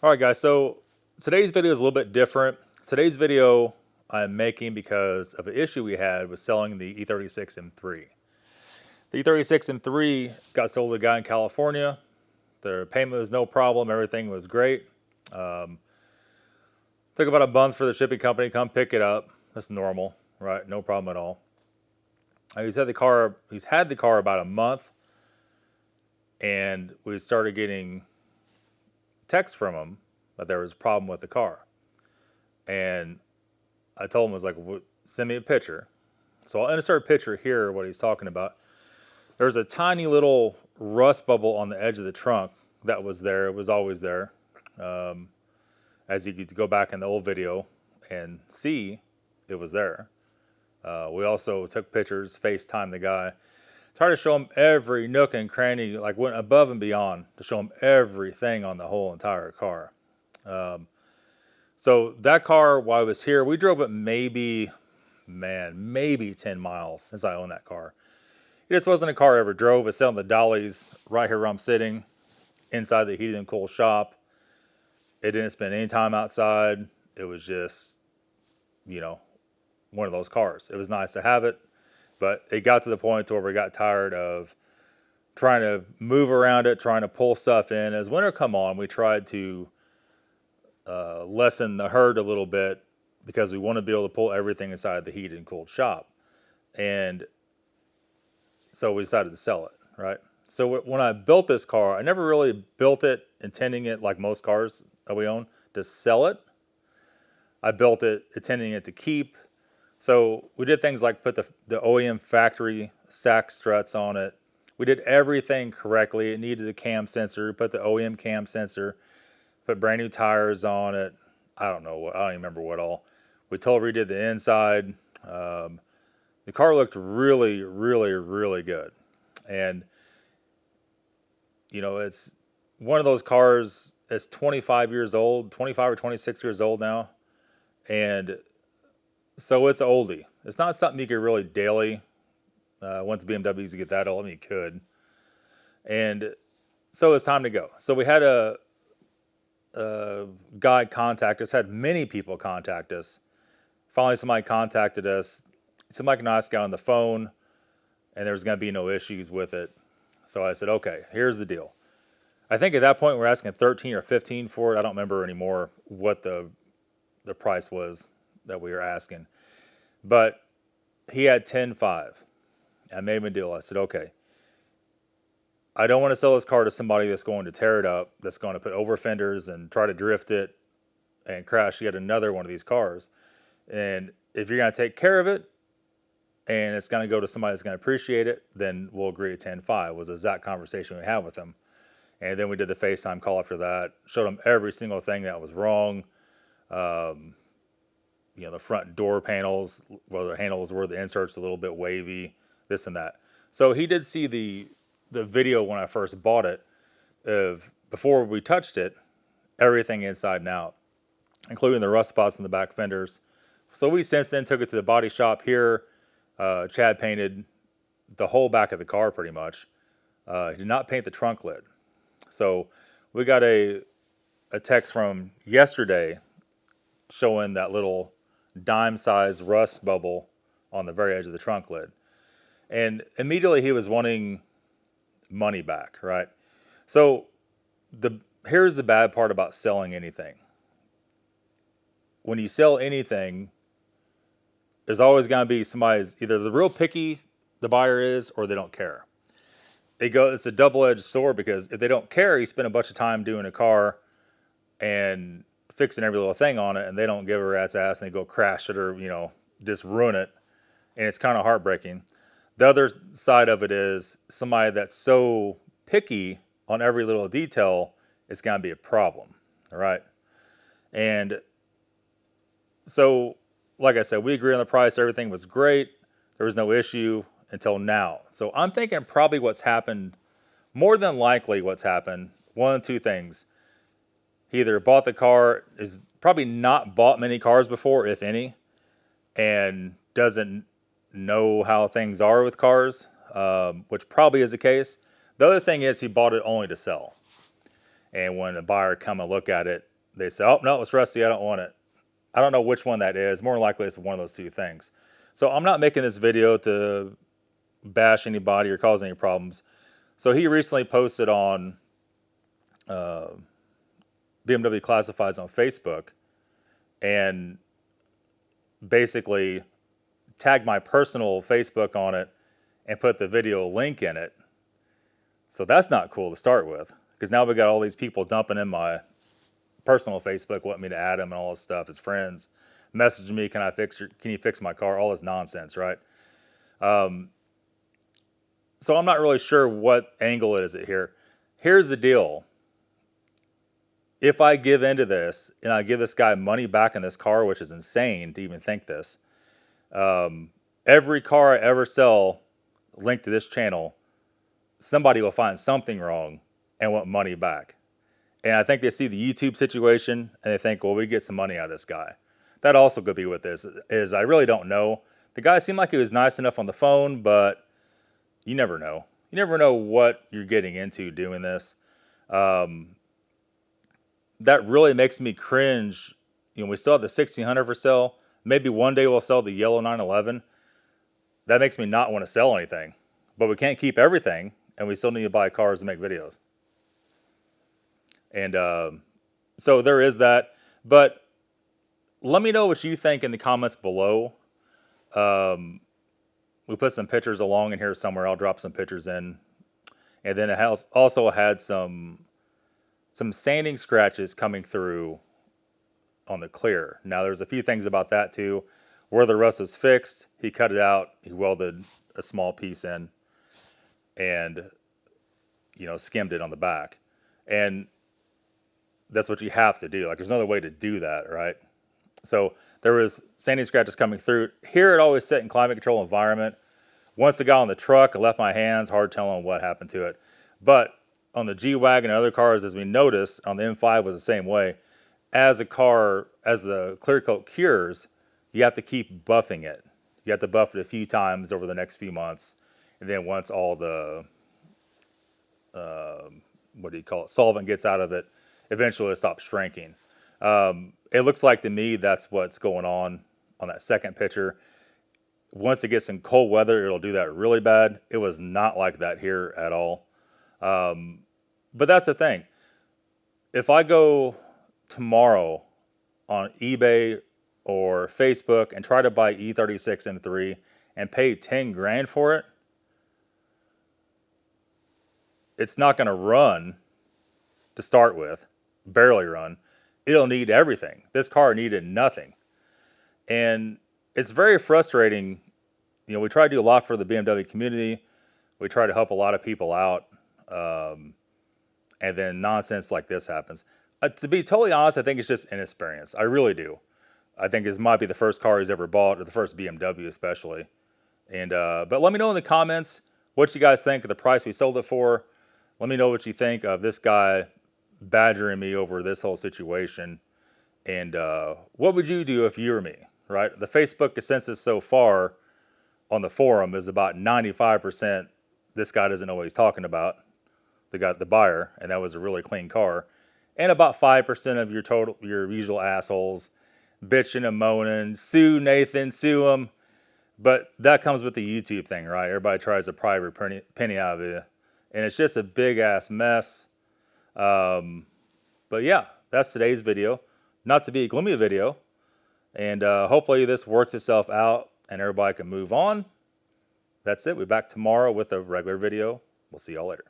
All right, guys, so today's video is a little bit different. Today's video I'm making because of an issue we had with selling the E36 M3. The E36 M3 got sold to a guy in California. The payment was no problem. Everything was great. Took about a month for the shipping company to come pick it up. That's normal, right? No problem at all. He's had the car about a month, and we started getting texts from him that there was a problem with the car. And I told him, I was like, send me a picture. So I'll insert a picture here, what he's talking about. There's a tiny little rust bubble on the edge of the trunk that was there. It was always there. As you could go back in the old video and see, it was there. We also took pictures, FaceTime the guy. Tried to show him every nook and cranny, like went above and beyond to show him everything on the whole entire car. So that car, while I was here, we drove it maybe 10 miles since I owned that car. It just wasn't a car I ever drove. It's on the dollies right here where I'm sitting inside the heated and cool shop. It didn't spend any time outside. It was just, one of those cars. It was nice to have it, but it got to the point where we got tired of trying to move around it, trying to pull stuff in. As winter come on, we tried to lessen the hurt a little bit because we want to be able to pull everything inside the heated and cooled shop. And so we decided to sell it, right? So when I built this car, I never really built it intending it, like most cars that we own, to sell it. I built it intending it to keep. So we did things like put the OEM factory sack struts on it. We did everything correctly. It needed a cam sensor. We put the OEM cam sensor, put brand new tires on it. I don't even remember what all. We totally redid the inside. The car looked really, really, really good. And, it's one of those cars that's 25 years old, 25 or 26 years old now. And so it's oldie. It's not something you could really daily. Once BMWs get that old, I mean, you could. And so it's time to go. So we had a guy contact us, had many people contact us. Finally, somebody contacted us. Seemed like a nice guy on the phone, and there was going to be no issues with it. So I said, okay, here's the deal. I think at that point we're asking 13 or 15 for it. I don't remember anymore what the price was that we were asking. But he had 10.5. I made him a deal. I said, okay, I don't want to sell this car to somebody that's going to tear it up, that's going to put over fenders and try to drift it and crash yet another one of these cars. And if you're going to take care of it and it's going to go to somebody that's going to appreciate it, then we'll agree at 10.5 was the exact conversation we had with him. And then we did the FaceTime call after that, showed him every single thing that was wrong. The front door panels, where the handles were, the inserts a little bit wavy, this and that. So he did see the video when I first bought it of before we touched it, everything inside and out, including the rust spots in the back fenders. So we since then took it to the body shop here. Chad painted the whole back of the car pretty much. He did not paint the trunk lid. So we got a text from yesterday showing that little dime-sized rust bubble on the very edge of the trunk lid. And immediately he was wanting money back, right? So here's the bad part about selling anything. When you sell anything, there's always going to be somebody's either the real picky the buyer is, or they don't care. It's a double-edged sword because if they don't care, you spend a bunch of time doing a car and fixing every little thing on it, and they don't give a rat's ass, and they go crash it or just ruin it, and it's kind of heartbreaking. The other side of it is somebody that's so picky on every little detail, it's going to be a problem, all right? And so, like I said, we agree on the price. Everything was great. There was no issue until now. So I'm thinking probably what's happened, more than likely what's happened, one of two things. He either bought the car, is probably not bought many cars before, if any, and doesn't know how things are with cars, which probably is the case. The other thing is he bought it only to sell. And when a buyer come and look at it, they say, oh, no, it's rusty, I don't want it. I don't know which one that is. More than likely, it's one of those two things. So I'm not making this video to bash anybody or cause any problems. So he recently posted on BMW Classifieds on Facebook and basically tagged my personal Facebook on it and put the video link in it. So that's not cool to start with, because now we got all these people dumping in my personal Facebook, wanting me to add them and all this stuff as friends, messaging me, can you fix my car? All this nonsense, right? So I'm not really sure what angle it is here. Here's the deal. If I give into this and I give this guy money back in this car, which is insane to even think this, every car I ever sell linked to this channel, somebody will find something wrong and want money back. And I think they see the YouTube situation and they think, well, we get some money out of this guy. That also could be what this is. I really don't know. The guy seemed like he was nice enough on the phone, but you never know. You never know what you're getting into doing this. That really makes me cringe. You know, we still have the 1600 for sale. Maybe one day we'll sell the yellow 911. That makes me not want to sell anything. But we can't keep everything, and we still need to buy cars to make videos. And so there is that. But let me know what you think in the comments below. We put some pictures along in here somewhere. I'll drop some pictures in. And then it has also had some sanding scratches coming through on the clear. Now there's a few things about that too. Where the rust was fixed, he cut it out, he welded a small piece in, and skimmed it on the back. And that's what you have to do. Like, there's no other way to do that, right? So there was sanding scratches coming through. Here it always set in climate control environment. Once it got on the truck, I left my hands, hard telling what happened to it. But on the G-Wagon and other cars, as we noticed, on the M5 was the same way. As the clear coat cures, you have to keep buffing it. You have to buff it a few times over the next few months. And then once all the, solvent gets out of it, eventually it stops shrinking. It looks like to me that's what's going on that second picture. Once it gets in cold weather, it'll do that really bad. It was not like that here at all. But that's the thing. If I go tomorrow on eBay or Facebook and try to buy E36 M3 and pay 10 grand for it, it's not going to run to start with, barely run. It'll need everything. This car needed nothing. And it's very frustrating. We try to do a lot for the BMW community. We try to help a lot of people out. And then nonsense like this happens. To be totally honest, I think it's just inexperience. I really do. I think this might be the first car he's ever bought, or the first BMW especially. And but let me know in the comments what you guys think of the price we sold it for. Let me know what you think of this guy badgering me over this whole situation. And what would you do if you were me, right? The Facebook consensus so far on the forum is about 95% this guy doesn't know what he's talking about. The buyer, and that was a really clean car. And about 5% of your usual assholes bitching and moaning, sue Nathan, sue him. But that comes with the YouTube thing, right? Everybody tries to pry every penny out of you. And it's just a big ass mess. But yeah, that's today's video. Not to be a gloomy video. And hopefully this works itself out and everybody can move on. That's it. We'll be back tomorrow with a regular video. We'll see y'all later.